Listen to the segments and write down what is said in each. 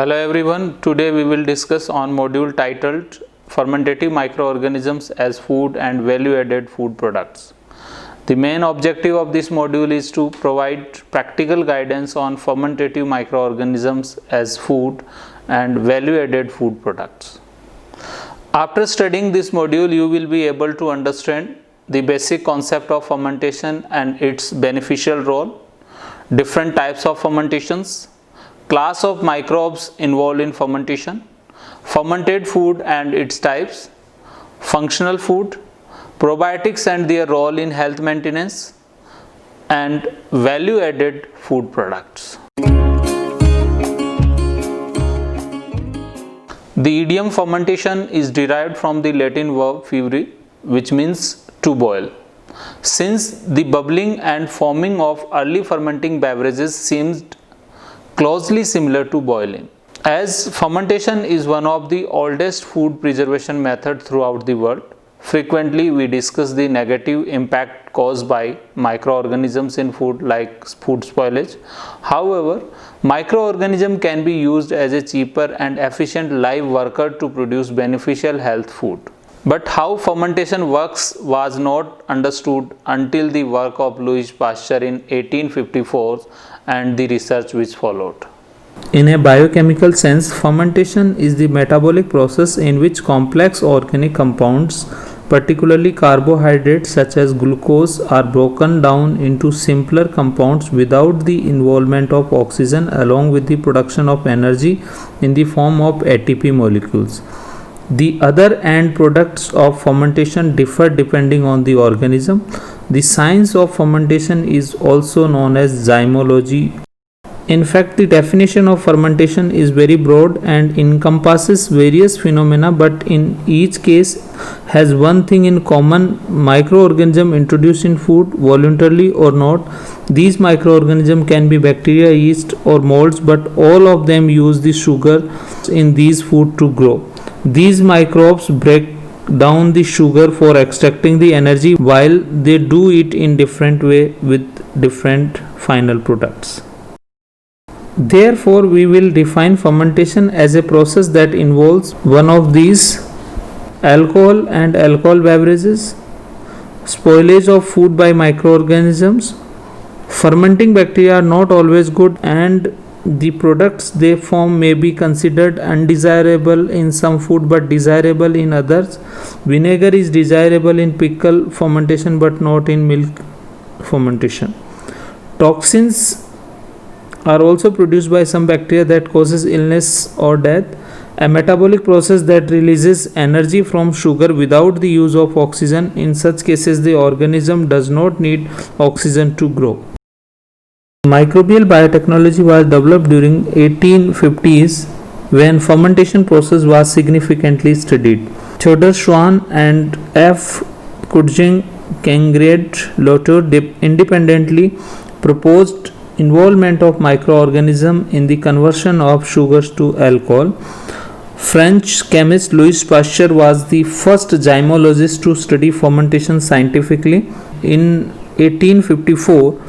Hello everyone, today we will discuss on module titled Fermentative Microorganisms as Food and Value-Added Food Products. The main objective of this module is to provide practical guidance on fermentative microorganisms as food and value-added food products. After studying this module, you will be able to understand the basic concept of fermentation and its beneficial role, different types of fermentations, class of microbes involved in fermentation, fermented food and its types, functional food, probiotics and their role in health maintenance, and value-added food products. The idiom fermentation is derived from the Latin verb fervere, which means to boil. Since the bubbling and foaming of early fermenting beverages seemed closely similar to boiling. As fermentation is one of the oldest food preservation methods throughout the world, frequently we discuss the negative impact caused by microorganisms in food like food spoilage. However, microorganisms can be used as a cheaper and efficient live worker to produce beneficial health food. But how fermentation works was not understood until the work of Louis Pasteur in 1854 and the research which followed. In a biochemical sense, fermentation is the metabolic process in which complex organic compounds, particularly carbohydrates such as glucose, are broken down into simpler compounds without the involvement of oxygen, along with the production of energy in the form of ATP molecules. The other end products of fermentation differ depending on the organism. The science of fermentation is also known as zymology. In fact, the definition of fermentation is very broad and encompasses various phenomena, but in each case has one thing in common: microorganism introduced in food, voluntarily or not. These microorganisms can be bacteria, yeast or molds, but all of them use the sugar in these food to grow. These microbes break down the sugar for extracting the energy, while they do it in different way with different final products. Therefore, we will define fermentation as a process that involves one of these: alcohol and alcohol beverages, spoilage of food by microorganisms. Fermenting bacteria are not always good, and the products they form may be considered undesirable in some food but desirable in others. Vinegar is desirable in pickle fermentation but not in milk fermentation. Toxins are also produced by some bacteria that causes illness or death. A metabolic process that releases energy from sugar without the use of oxygen. In such cases, the organism does not need oxygen to grow. Microbial biotechnology was developed during 1850s when fermentation process was significantly studied. Theodor Schwann and F. Kudging Kengred Lotto independently proposed involvement of microorganisms in the conversion of sugars to alcohol. French chemist Louis Pasteur was the first zymologist to study fermentation scientifically. In 1854,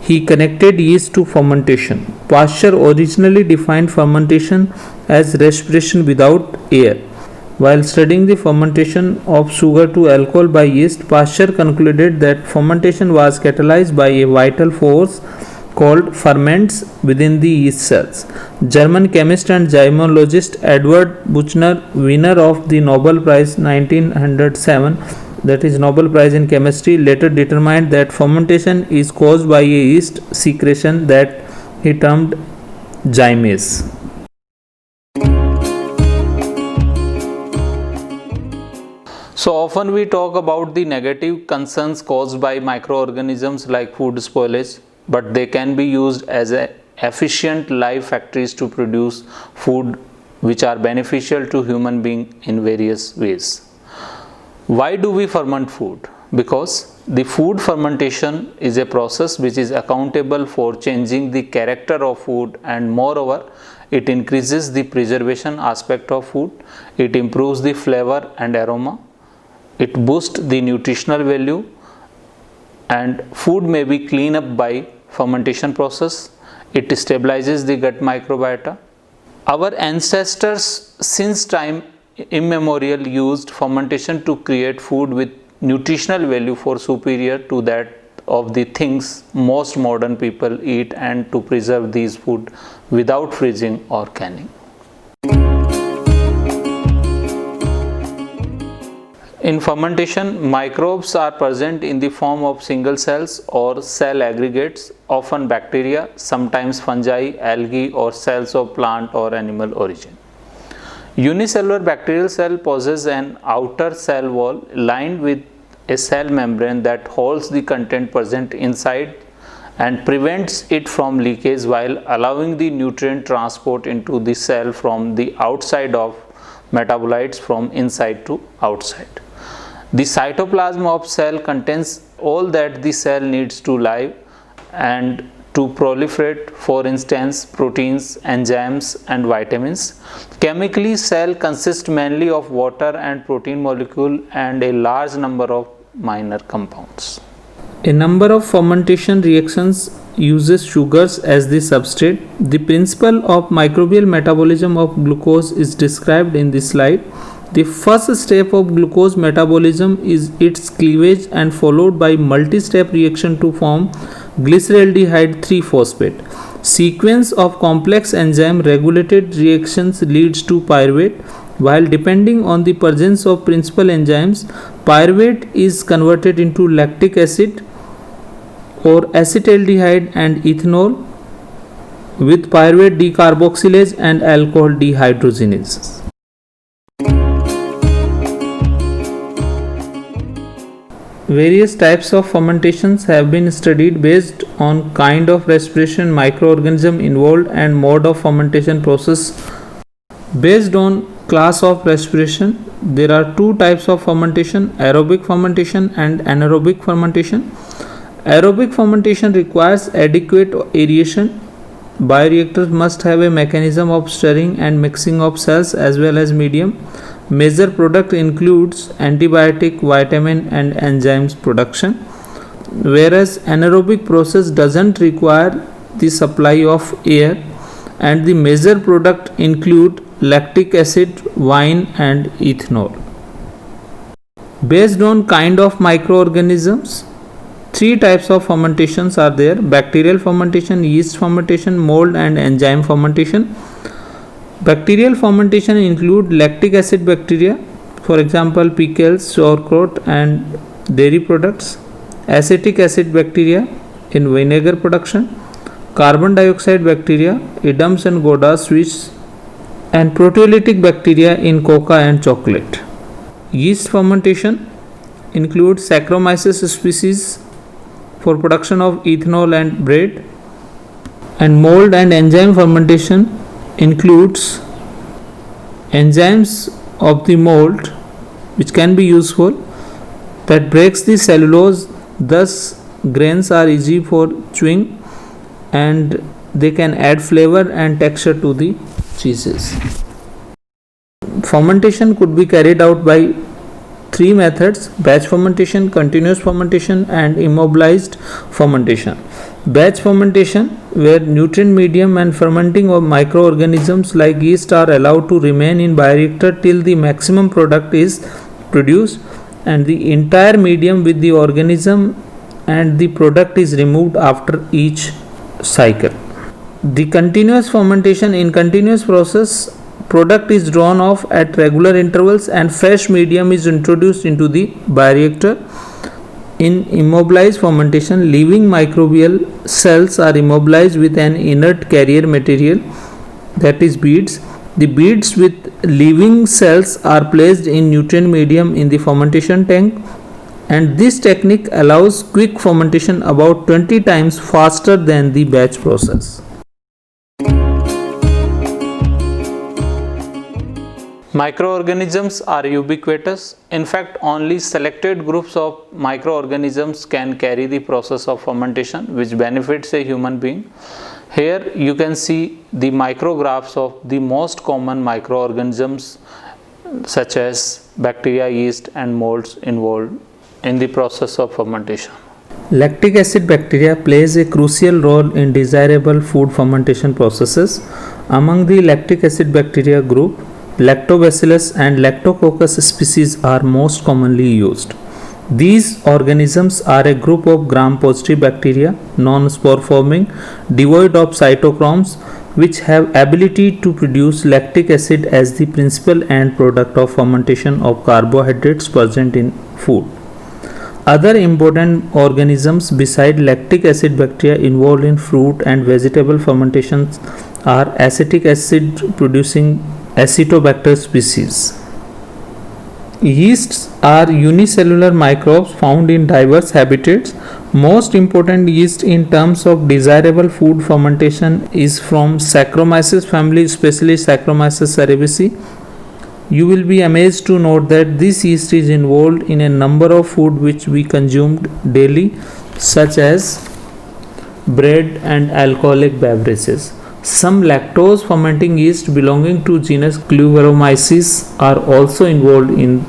he connected yeast to fermentation. Pasteur originally defined fermentation as respiration without air. While studying the fermentation of sugar to alcohol by yeast, Pasteur concluded that fermentation was catalyzed by a vital force called ferments within the yeast cells. German chemist and zymologist Edward Buchner, winner of the Nobel Prize 1907, that is Nobel Prize in Chemistry, later determined that fermentation is caused by a yeast secretion that he termed zymase. So often we talk about the negative concerns caused by microorganisms like food spoilage, but they can be used as efficient live factories to produce food which are beneficial to human beings in various ways. Why do we ferment food? Because the food fermentation is a process which is accountable for changing the character of food, and moreover, it increases the preservation aspect of food, it improves the flavor and aroma, it boosts the nutritional value, and food may be cleaned up by fermentation process. It stabilizes the gut microbiota. Our ancestors since time immemorial used fermentation to create food with nutritional value for superior to that of the things most modern people eat and to preserve these food without freezing or canning. In fermentation, microbes are present in the form of single cells or cell aggregates, often bacteria, sometimes fungi, algae, or cells of plant or animal origin. Unicellular bacterial cell possesses an outer cell wall lined with a cell membrane that holds the content present inside and prevents it from leakage while allowing the nutrient transport into the cell from the outside of metabolites from inside to outside. The cytoplasm of cell contains all that the cell needs to live and to proliferate, for instance, proteins, enzymes, and vitamins. Chemically, cell consists mainly of water and protein molecule and a large number of minor compounds. A number of fermentation reactions uses sugars as the substrate. The principle of microbial metabolism of glucose is described in this slide. The first step of glucose metabolism is its cleavage and followed by multi-step reaction to form glyceraldehyde 3-phosphate. Sequence of complex enzyme regulated reactions leads to pyruvate. While depending on the presence of principal enzymes, pyruvate is converted into lactic acid or acetaldehyde and ethanol with pyruvate decarboxylase and alcohol dehydrogenase. Various types of fermentations have been studied based on kind of respiration, microorganism involved and mode of fermentation process. Based on class of respiration, there are two types of fermentation: aerobic fermentation and anaerobic fermentation. Aerobic fermentation requires adequate aeration. Bioreactors must have a mechanism of stirring and mixing of cells as well as medium. Major product includes antibiotic, vitamin and enzymes production, whereas anaerobic process doesn't require the supply of air, and the major product include lactic acid, wine and ethanol. Based on kind of microorganisms, three types of fermentations are there: bacterial fermentation, yeast fermentation, mold and enzyme fermentation. Bacterial fermentation include lactic acid bacteria, for example pickles, sauerkraut and dairy products; acetic acid bacteria in vinegar production; carbon dioxide bacteria, Adams and Gouda sweets; and proteolytic bacteria in cocoa and chocolate. Yeast fermentation includes Saccharomyces species for production of ethanol and bread, and mold and enzyme fermentation includes enzymes of the mold which can be useful that breaks the cellulose, thus grains are easy for chewing and they can add flavor and texture to the cheeses. Fermentation could be carried out by three methods: batch fermentation, continuous fermentation and immobilized fermentation. Batch fermentation, where nutrient medium and fermenting of microorganisms like yeast are allowed to remain in bioreactor till the maximum product is produced and the entire medium with the organism and the product is removed after each cycle. The continuous fermentation, in continuous process, product is drawn off at regular intervals and fresh medium is introduced into the bioreactor. In immobilized fermentation, living microbial cells are immobilized with an inert carrier material, that is beads. The beads with living cells are placed in nutrient medium in the fermentation tank, and this technique allows quick fermentation about 20 times faster than the batch process. Microorganisms are ubiquitous. In fact, only selected groups of microorganisms can carry the process of fermentation, which benefits a human being. Here you can see the micrographs of the most common microorganisms such as bacteria, yeast and molds involved in the process of fermentation. Lactic acid bacteria plays a crucial role in desirable food fermentation processes. Among the lactic acid bacteria group, Lactobacillus and Lactococcus species are most commonly used. These organisms are a group of gram-positive bacteria, non-spore forming, devoid of cytochromes, which have ability to produce lactic acid as the principal end product of fermentation of carbohydrates present in food. Other important organisms beside lactic acid bacteria involved in fruit and vegetable fermentations are acetic acid producing Acetobacter species. Yeasts are unicellular microbes found in diverse habitats. Most important yeast in terms of desirable food fermentation is from Saccharomyces family, especially Saccharomyces cerevisiae. You will be amazed to note that this yeast is involved in a number of food which we consumed daily, such as bread and alcoholic beverages. Some lactose fermenting yeast belonging to genus Cluveromyces are also involved in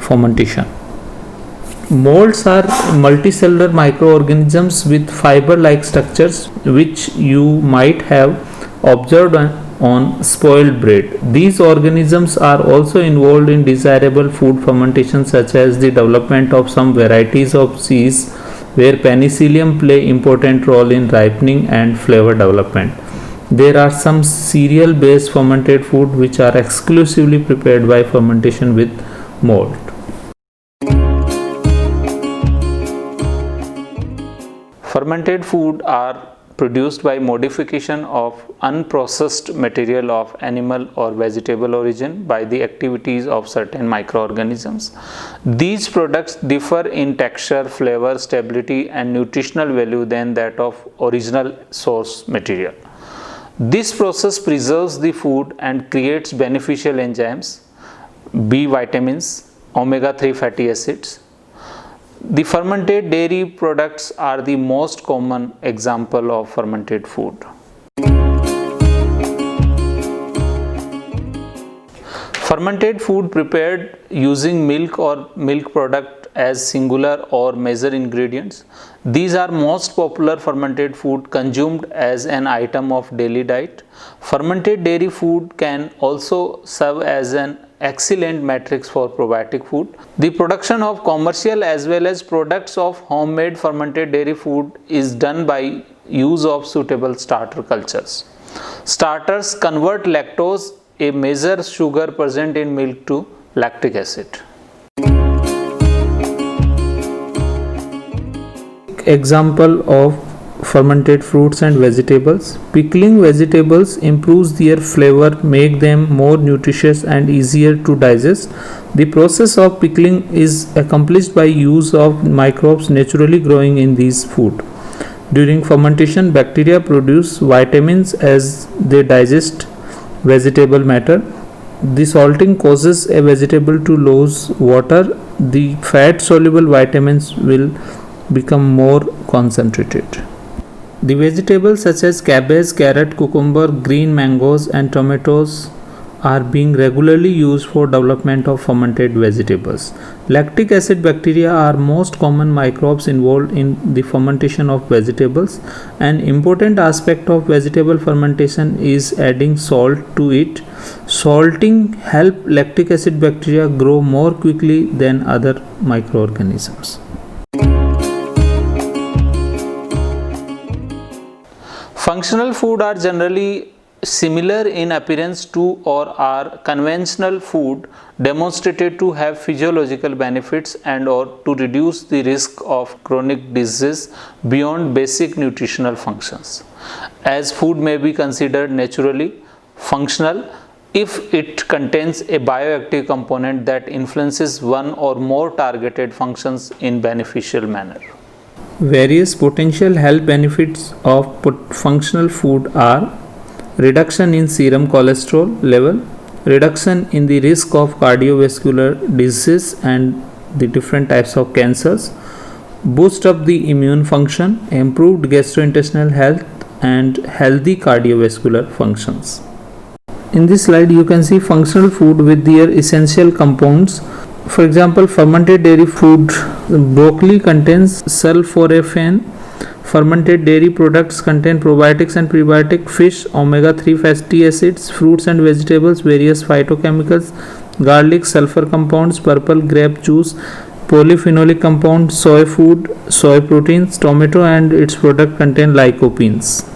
fermentation. Molds are multicellular microorganisms with fiber-like structures which you might have observed on spoiled bread. These organisms are also involved in desirable food fermentation, such as the development of some varieties of cheese where penicillium play important role in ripening and flavor development. There are some cereal based fermented food which are exclusively prepared by fermentation with malt. Fermented food are produced by modification of unprocessed material of animal or vegetable origin by the activities of certain microorganisms. These products differ in texture, flavor, stability and nutritional value than that of original source material. This process preserves the food and creates beneficial enzymes, B vitamins, omega-3 fatty acids. The fermented dairy products are the most common example of fermented food. Fermented food prepared using milk or milk product as singular or major ingredients. These are most popular fermented food consumed as an item of daily diet. Fermented dairy food can also serve as an excellent matrix for probiotic food. The production of commercial as well as products of homemade fermented dairy food is done by use of suitable starter cultures. Starters convert lactose, a major sugar present in milk, to lactic acid. Example of fermented fruits and vegetables. Pickling vegetables improves their flavor, make them more nutritious and easier to digest. The process of pickling is accomplished by use of microbes naturally growing in these food. During fermentation, bacteria produce vitamins as they digest vegetable matter. The salting causes a vegetable to lose water. The fat soluble vitamins will become more concentrated. The vegetables such as cabbage, carrot, cucumber, green mangoes and tomatoes are being regularly used for development of fermented vegetables. Lactic acid bacteria are most common microbes involved in the fermentation of vegetables. An important aspect of vegetable fermentation is adding salt to it. Salting helps lactic acid bacteria grow more quickly than other microorganisms. Functional food are generally similar in appearance to or are conventional food demonstrated to have physiological benefits and or to reduce the risk of chronic disease beyond basic nutritional functions. As food may be considered naturally functional if it contains a bioactive component that influences one or more targeted functions in beneficial manner. Various potential health benefits of functional food are reduction in serum cholesterol level, reduction in the risk of cardiovascular disease and the different types of cancers, boost up the immune function, improved gastrointestinal health and healthy cardiovascular functions. In this slide you can see functional food with their essential compounds. For example, fermented dairy food, broccoli contains sulforaphane. Fermented dairy products contain probiotics and prebiotic, fish, omega-3 fatty acids, fruits and vegetables, various phytochemicals, garlic, sulfur compounds, purple grape juice, polyphenolic compounds, soy food, soy proteins, tomato and its product contain lycopenes.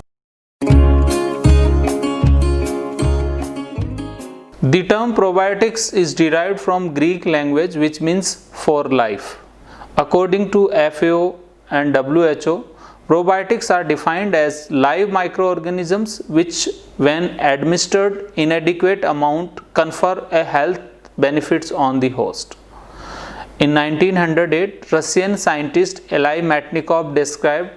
The term probiotics is derived from Greek language which means for life. According to FAO and WHO, probiotics are defined as live microorganisms which, when administered in adequate amount, confer a health benefits on the host. In 1908, Russian scientist Eli Matnikov described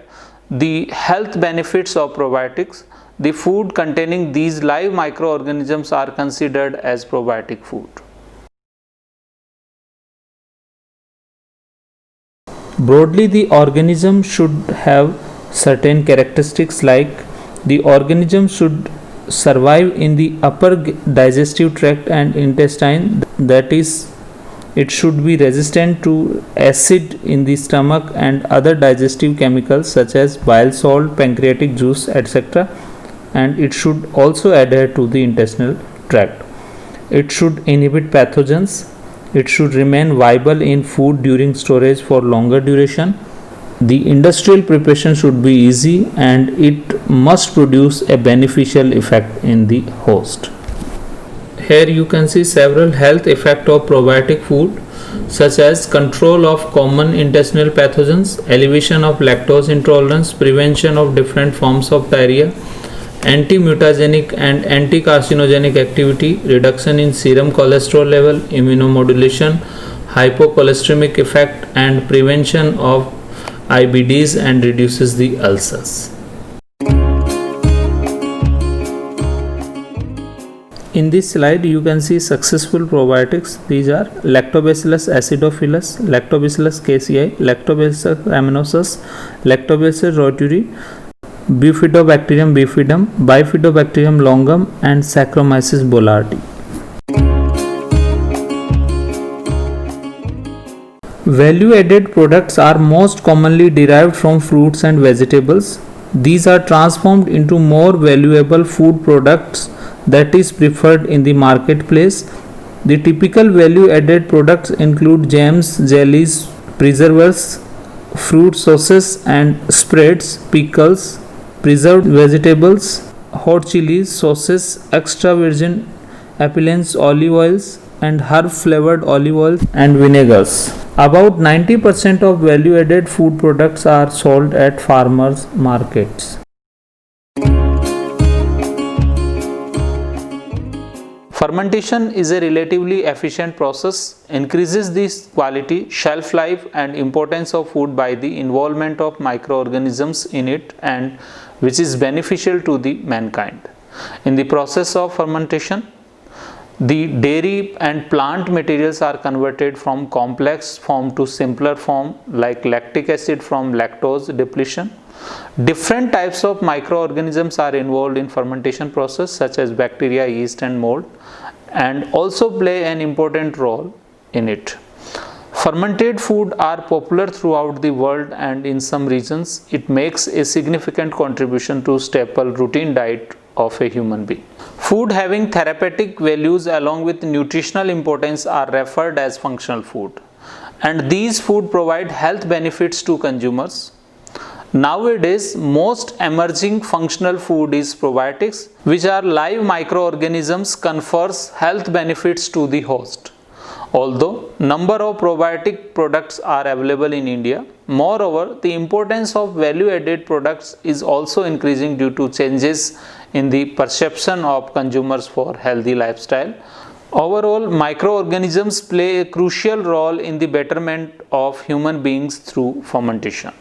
the health benefits of probiotics. The food containing these live microorganisms are considered as probiotic food. Broadly, the organism should have certain characteristics like the organism should survive in the upper digestive tract and intestine, that is, it should be resistant to acid in the stomach and other digestive chemicals such as bile salt, pancreatic juice, etc. And it should also adhere to the intestinal tract. It should inhibit pathogens. It should remain viable in food during storage for longer duration. The industrial preparation should be easy and it must produce a beneficial effect in the host. Here you can see several health effects of probiotic food such as control of common intestinal pathogens, elevation of lactose intolerance, prevention of different forms of diarrhea, anti-mutagenic and anti-carcinogenic activity, reduction in serum cholesterol level, immunomodulation, hypocholesteremic effect and prevention of IBDs and reduces the ulcers. In this slide you can see successful probiotics. These are Lactobacillus acidophilus, Lactobacillus casei, Lactobacillus rhamnosus, Lactobacillus reuteri, Bifidobacterium bifidum, Bifidobacterium longum and Saccharomyces boulardii. Value-added products are most commonly derived from fruits and vegetables. These are transformed into more valuable food products that is preferred in the marketplace. The typical value-added products include jams, jellies, preservatives, fruit sauces and spreads, pickles, preserved vegetables, hot chilies, sauces, extra virgin appellants, olive oils and herb flavored olive oils and vinegars. About 90% of value added food products are sold at farmers markets. Fermentation is a relatively efficient process, increases the quality, shelf life and importance of food by the involvement of microorganisms in it, and which is beneficial to the mankind. In the process of fermentation, the dairy and plant materials are converted from complex form to simpler form, like lactic acid from lactose depletion. Different types of microorganisms are involved in fermentation process such as bacteria, yeast and mold, and also play an important role in it. Fermented food are popular throughout the world, and in some regions it makes a significant contribution to staple routine diet of a human being. Food having therapeutic values along with nutritional importance are referred as functional food, and these food provide health benefits to consumers. Nowadays, most emerging functional food is probiotics, which are live microorganisms confers health benefits to the host. Although number of probiotic products are available in India, moreover, the importance of value-added products is also increasing due to changes in the perception of consumers for healthy lifestyle. Overall, microorganisms play a crucial role in the betterment of human beings through fermentation.